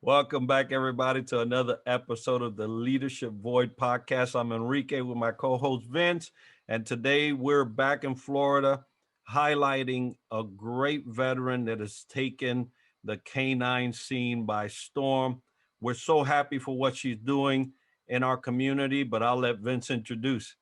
Welcome back, everybody, to another episode of the Leadership Void podcast. I'm Enrique with my co host Vince, and today we're back in Florida highlighting a great veteran that has taken the canine scene by storm. We're so happy for what she's doing in our community, but I'll let Vince introduce.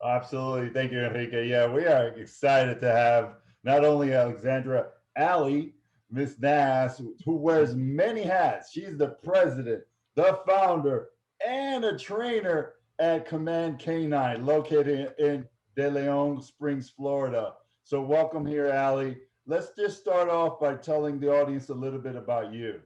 Absolutely. Thank you, Enrique. Yeah, we are excited to have not only Alexandra Alley, Miss Nass, who wears many hats. She's the president, the founder, and a trainer at Command Canine, located in De Leon Springs, Florida. So, welcome here, Allie. Let's just start off by telling the audience a little bit about you.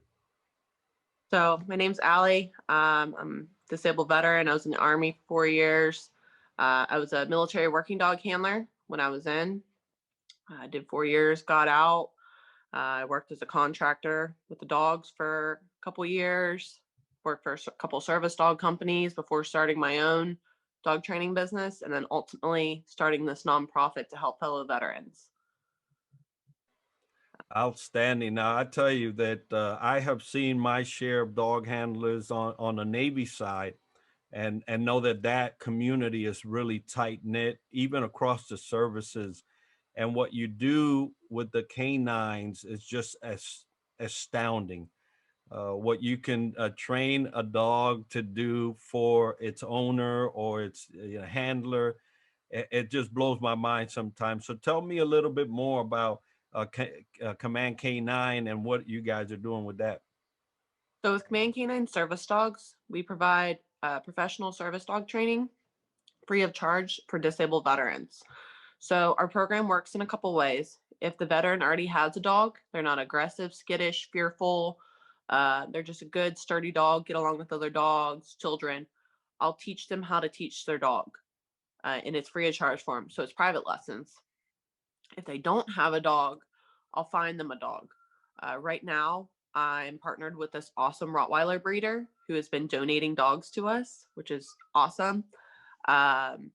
So my name's Allie. I'm a disabled veteran. I was in the Army for 4 years. I was a military working dog handler when I was in. I did 4 years, got out. I worked as a contractor with the dogs for a couple years, worked for a couple service dog companies before starting my own dog training business, and then ultimately starting this nonprofit to help fellow veterans. Outstanding. Now, I tell you that I have seen my share of dog handlers on the Navy side and know that that community is really tight knit, even across the services. And what you do with the canines is just as astounding. What you can train a dog to do for its owner or its handler, it just blows my mind sometimes. So tell me a little bit more about Command K9 and what you guys are doing with that. So with Command Canine Service Dogs, we provide professional service dog training free of charge for disabled veterans. So our program works in a couple ways. If the veteran already has a dog, they're not aggressive, skittish, fearful, they're just a good, sturdy dog, get along with other dogs, children, I'll teach them how to teach their dog. And it's free of charge for them. So it's private lessons. If they don't have a dog, I'll find them a dog. Right now, I'm partnered with this awesome Rottweiler breeder who has been donating dogs to us, which is awesome. And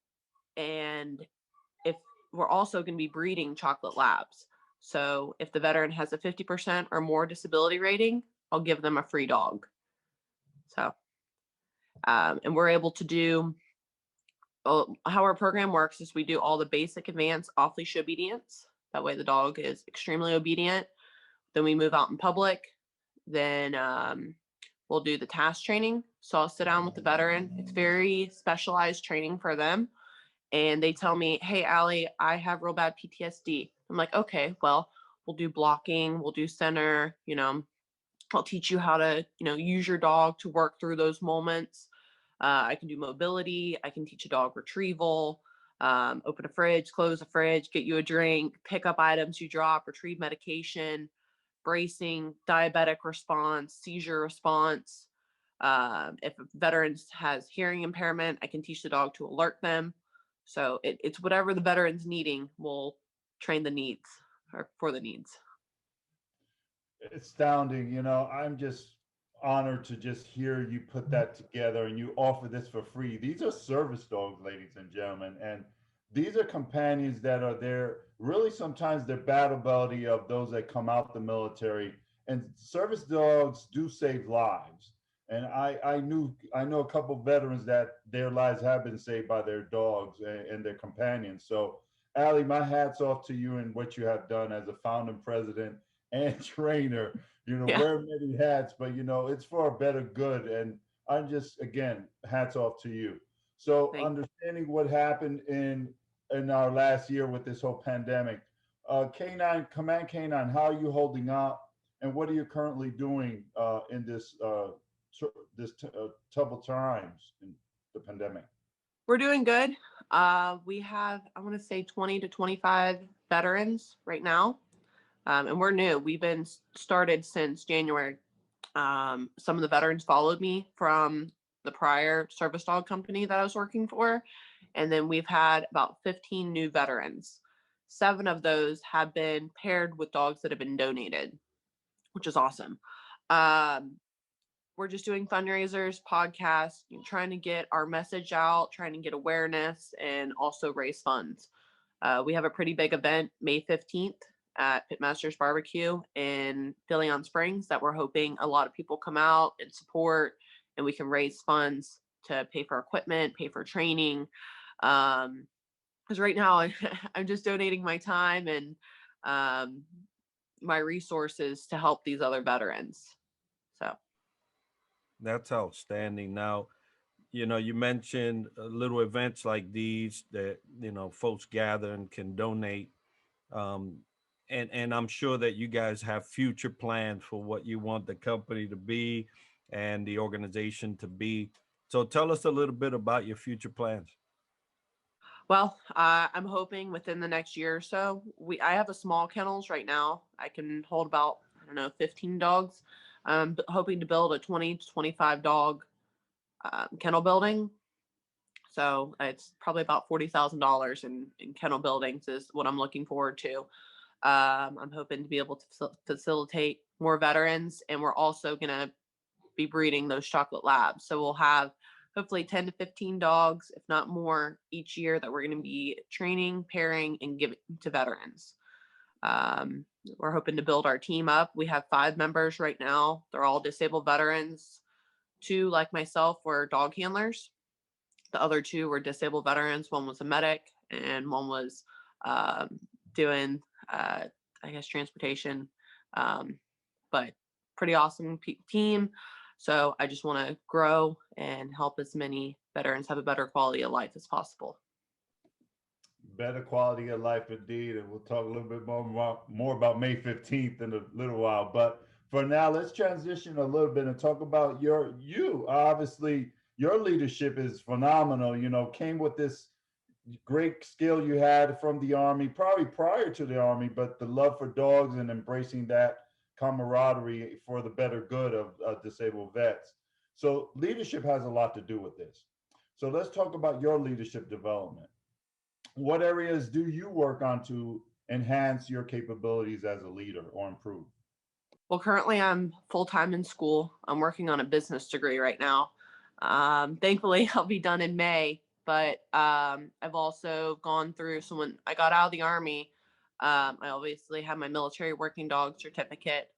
if we're also going to be breeding chocolate labs. So if the veteran has a 50% or more disability rating, I'll give them a free dog. So, and we're able to do how our program works is we do all the basic, advanced, off leash obedience. That way the dog is extremely obedient. Then we move out in public. Then we'll do the task training. So I'll sit down with the veteran. It's very specialized training for them. And they tell me, hey, Allie, I have real bad PTSD. I'm like, okay, well, we'll do blocking. We'll do center. I'll teach you how to, use your dog to work through those moments. I can do mobility. I can teach a dog retrieval, open a fridge, close a fridge, get you a drink, pick up items you drop, retrieve medication, bracing, diabetic response, seizure response. If a veteran has hearing impairment, I can teach the dog to alert them. So it's whatever the veteran's needing, we'll train the needs or for the needs. Astounding. I'm just honored to just hear you put that together and you offer this for free. These are service dogs, ladies and gentlemen, and these are companions that are there. Really, sometimes they're battle buddy of those that come out the military. And service dogs do save lives. And I know a couple veterans that their lives have been saved by their dogs and their companions. So, Ali, my hat's off to you and what you have done as a founding president and trainer. Yeah. Wear many hats, but it's for a better good. And I'm just, again, hats off to you. So Thank understanding what happened in our last year with this whole pandemic, Canine Command Canine, how are you holding up, and what are you currently doing in this troubled times in the pandemic? We're doing good. We have, I want to say 20 to 25 veterans right now. And we're new. We've been started since January. Some of the veterans followed me from the prior service dog company that I was working for. And then we've had about 15 new veterans. 7 of those have been paired with dogs that have been donated, which is awesome. We're just doing fundraisers, podcasts, trying to get our message out, trying to get awareness, and also raise funds. We have a pretty big event May 15th at Pitmaster's Barbecue in De Leon Springs that we're hoping a lot of people come out and support, and we can raise funds to pay for equipment, pay for training. Because right now I'm just donating my time and my resources to help these other veterans. So That's outstanding. Now, you mentioned little events like these that, folks gather and can donate. Um, and I'm sure that you guys have future plans for what you want the company to be and the organization to be. So tell us a little bit about your future plans. well, I'm hoping within the next year or so. I have a small kennels right now. I can hold about, I don't know, 15 dogs. I'm hoping to build a 20 to 25 dog kennel building. So it's probably about $40,000 in kennel buildings is what I'm looking forward to. I'm hoping to be able to facilitate more veterans, and we're also going to be breeding those chocolate labs. So we'll have hopefully 10 to 15 dogs, if not more, each year that we're going to be training, pairing, and giving to veterans. We're hoping to build our team up. We have 5 members right now. They're all disabled veterans. 2, like myself, were dog handlers. The other 2 were disabled veterans. One was a medic, and one was doing, I guess, transportation. But pretty awesome team. So I just want to grow and help as many veterans have a better quality of life as possible. Better quality of life indeed. And we'll talk a little bit more about May 15th in a little while. But for now, let's transition a little bit and talk about you. Obviously, your leadership is phenomenal. Came with this great skill you had from the Army, probably prior to the Army, but the love for dogs and embracing that camaraderie for the better good of disabled vets. So leadership has a lot to do with this. So let's talk about your leadership development. What areas do you work on to enhance your capabilities as a leader or improve? Well, currently I'm full-time in school. I'm working on a business degree right now. Thankfully, I'll be done in May, but I've also gone through, so when I got out of the Army, I obviously had my military working dog certificate,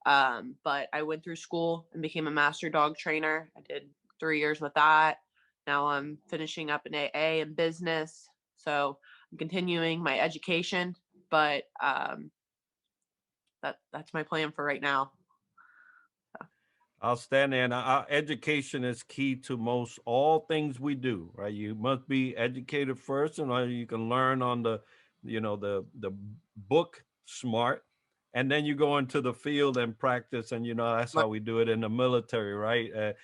but I went through school and became a master dog trainer. I did 3 years with that. Now I'm finishing up an AA in business. So I'm continuing my education, but that's my plan for right now. Outstanding. And our education is key to most all things we do, right? You must be educated first, and you can learn on the book smart, and then you go into the field and practice. And that's how we do it in the military, right?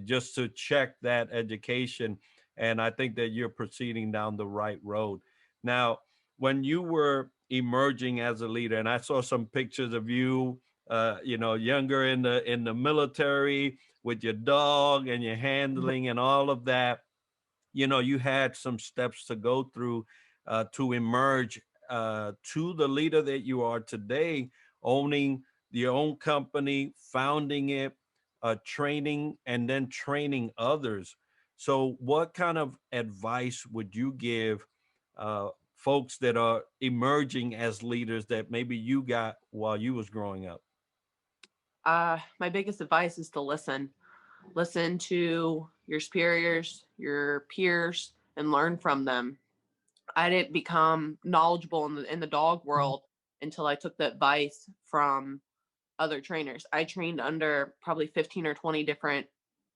Just to check that education. And I think that you're proceeding down the right road. Now, when you were emerging as a leader, and I saw some pictures of you younger in the military with your dog and your handling and all of that. You had some steps to go through to emerge to the leader that you are today, owning your own company, founding it, training, and then training others. So what kind of advice would you give folks that are emerging as leaders that maybe you got while you was growing up? My biggest advice is to listen to your superiors, your peers, and learn from them. I didn't become knowledgeable in the dog world until I took the advice from other trainers. I trained under probably 15 or 20 different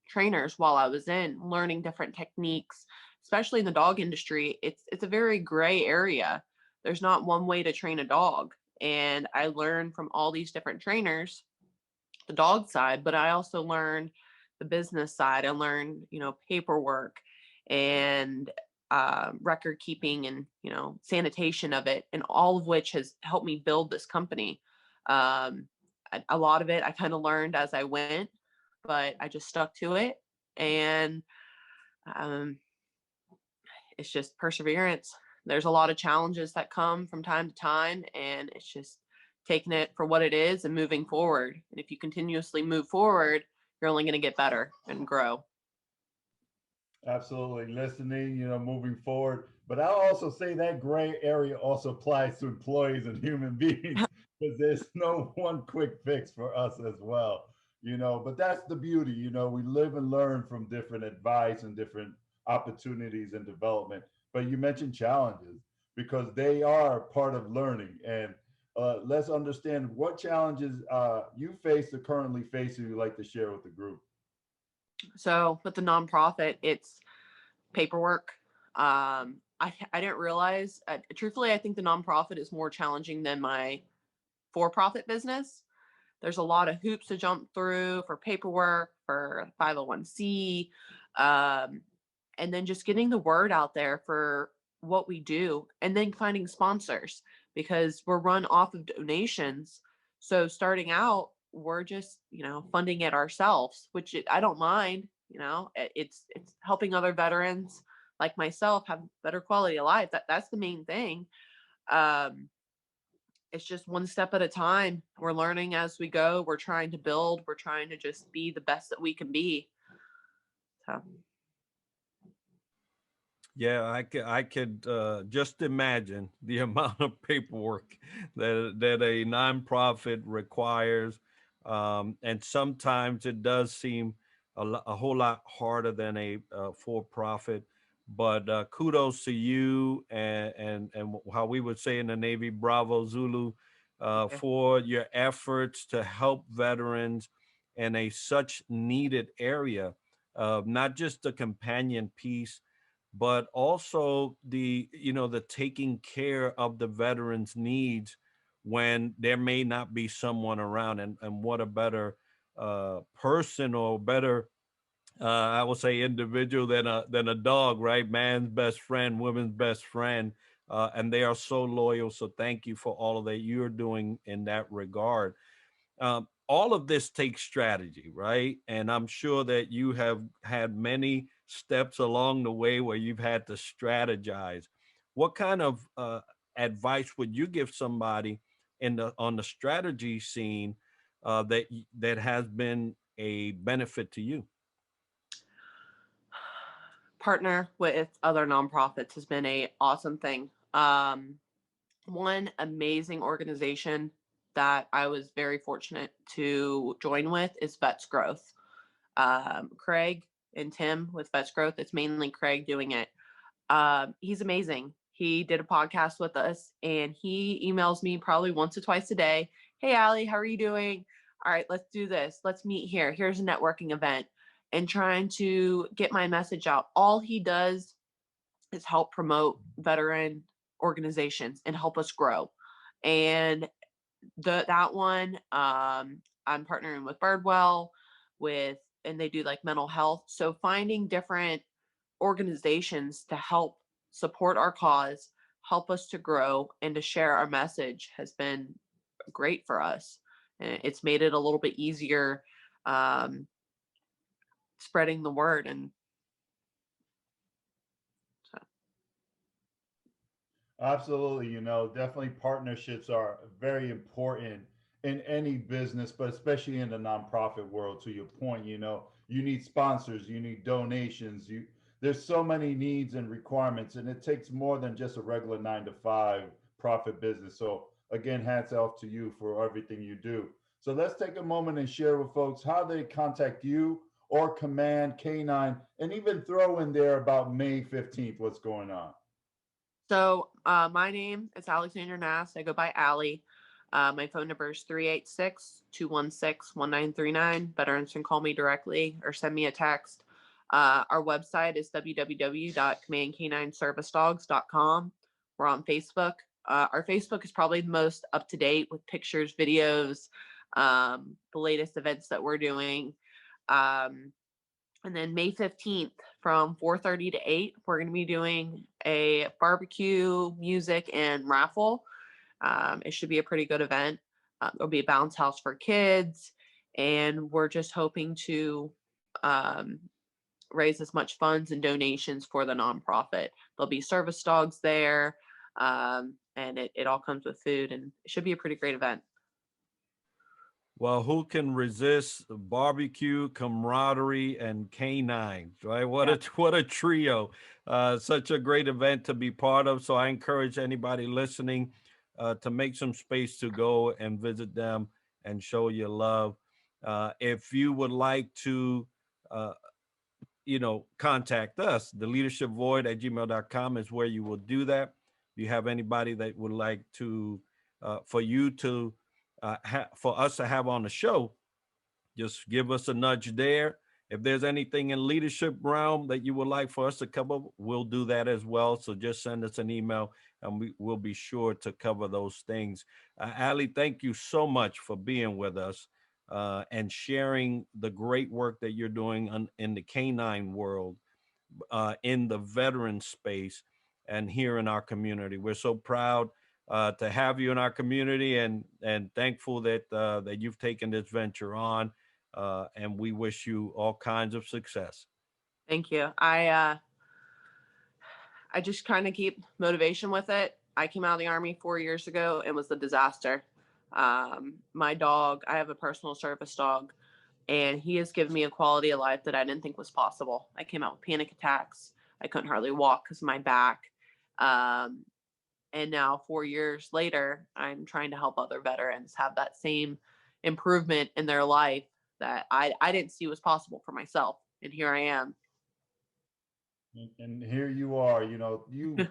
trainers while I was in learning different techniques, especially in the dog industry. It's a very gray area. There's not one way to train a dog. And I learned from all these different trainers the dog side, but I also learned the business side. I learned, paperwork and record keeping and, sanitation of it, and all of which has helped me build this company. A lot of it I kind of learned as I went, but I just stuck to it. And um, it's just perseverance. There's a lot of challenges that come from time to time, and it's just taking it for what it is and moving forward. And if you continuously move forward, you're only going to get better and grow. Absolutely. Listening, moving forward. But I'll also say that gray area also applies to employees and human beings because there's no one quick fix for us as well. But that's the beauty. We live and learn from different advice and different opportunities and development. But you mentioned challenges because they are part of learning. And let's understand what challenges you face or currently facing you'd like to share with the group. So with the nonprofit, it's paperwork. I didn't realize, truthfully, I think the nonprofit is more challenging than my for-profit business. There's a lot of hoops to jump through for paperwork, for 501c, um, and then just getting the word out there for what we do, and then finding sponsors because we're run off of donations. So starting out, we're just funding it ourselves, which I don't mind. It's helping other veterans like myself have better quality of life. That's the main thing. Um, it's just one step at a time. We're learning as we go. We're trying to build. We're trying to just be the best that we can be. So, Yeah, I could just imagine the amount of paperwork that a nonprofit requires, and sometimes it does seem a whole lot harder than a for-profit. But kudos to you and how we would say in the Navy, Bravo Zulu, yeah. for your efforts to help veterans in a such needed area, not just the companion piece but also the taking care of the veterans needs when there may not be someone around, and what a better person or better I would say individual than a dog, right? Man's best friend, woman's best friend, and they are so loyal. So thank you for all of that you're doing in that regard. All of this takes strategy, right? And I'm sure that you have had many steps along the way where you've had to strategize. What kind of advice would you give somebody in the on the strategy scene that has been a benefit to you? Partner with other nonprofits has been a awesome thing. One amazing organization that I was very fortunate to join with is Vets Growth. Craig and Tim with Vets Growth. It's mainly Craig doing it. He's amazing. He did a podcast with us and he emails me probably once or twice a day. Hey, Allie, how are you doing? All right, let's do this. Let's meet here. Here's a networking event and trying to get my message out. All he does is help promote veteran organizations and help us grow. And that one, I'm partnering with Birdwell with, and they do like mental health. So finding different organizations to help support our cause, help us to grow, and to share our message has been great for us. And it's made it a little bit easier um, spreading the word. And so, Absolutely. Definitely partnerships are very important in any business, but especially in the nonprofit world. To your point, you need sponsors, you need donations, there's so many needs and requirements, and it takes more than just a regular 9 to 5 profit business. So again, hats off to you for everything you do. So let's take a moment and share with folks how they contact you or Command K9, and even throw in there about May 15th, what's going on. my name is Alexandra Nass. I go by Allie. My phone number is 386-216-1939. Veterans can call me directly or send me a text. Our website is www.commandk9servicedogs.com. We're on Facebook. Our Facebook is probably the most up to date with pictures, videos, the latest events that we're doing. Um, and then May 15th from 4:30 to 8, we're going to be doing a barbecue, music, and raffle. It should be a pretty good event. There'll be a bounce house for kids, and we're just hoping to um, raise as much funds and donations for the nonprofit. There'll be service dogs there, and it all comes with food, and it should be a pretty great event. Well, who can resist barbecue, camaraderie, and canines, right? What Yeah. a what a trio! Such a great event to be part of. So I encourage anybody listening to make some space to go and visit them and show your love. If you would like to, uh, contact us, the leadership void at gmail.com is where you will do that. If you have anybody that would like to, for you to, for us to have on the show, just give us a nudge there. If there's anything in leadership realm that you would like for us to cover, we'll do that as well. So just send us an email and we will be sure to cover those things. Ali, thank you so much for being with us and sharing the great work that you're doing in the canine world, in the veteran space, and here in our community. We're so proud to have you in our community, and thankful that you've taken this venture on. And we wish you all kinds of success. Thank you. I just kind of keep motivation with it. I came out of the Army 4 years ago and was a disaster. My dog, I have a personal service dog, and he has given me a quality of life that I didn't think was possible. I came out with panic attacks. I couldn't hardly walk because of my back. Um, and now 4 years later, I'm trying to help other veterans have that same improvement in their life that I didn't see was possible for myself. And here I am. And here you are, you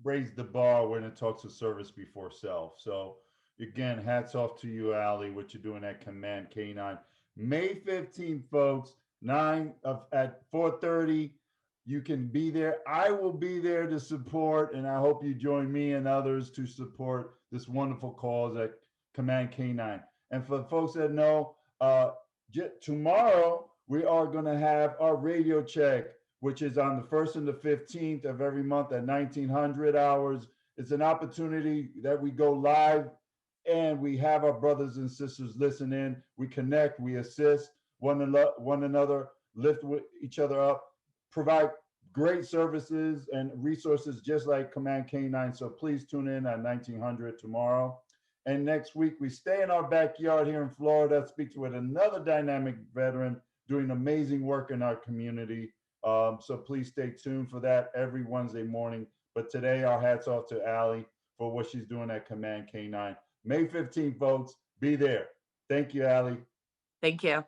raised the bar when it talks of service before self. So again, hats off to you, Ali, what you're doing at Command K9. May 15th, folks, 9 of at 4:30. You can be there. I will be there to support, and I hope you join me and others to support this wonderful cause at Command K9. And for the folks that know, tomorrow we are going to have our radio check, which is on the 1st and the 15th of every month at 1900 hours. It's an opportunity that we go live and we have our brothers and sisters listen in. We connect, we assist one another, lift each other up, provide great services and resources just like Command K9. So please tune in at 1900 tomorrow. And next week, we stay in our backyard here in Florida, speak with another dynamic veteran doing amazing work in our community. So please stay tuned for that every Wednesday morning. But today, our hats off to Ali for what she's doing at Command K9. May 15th, folks, be there. Thank you, Ali. Thank you.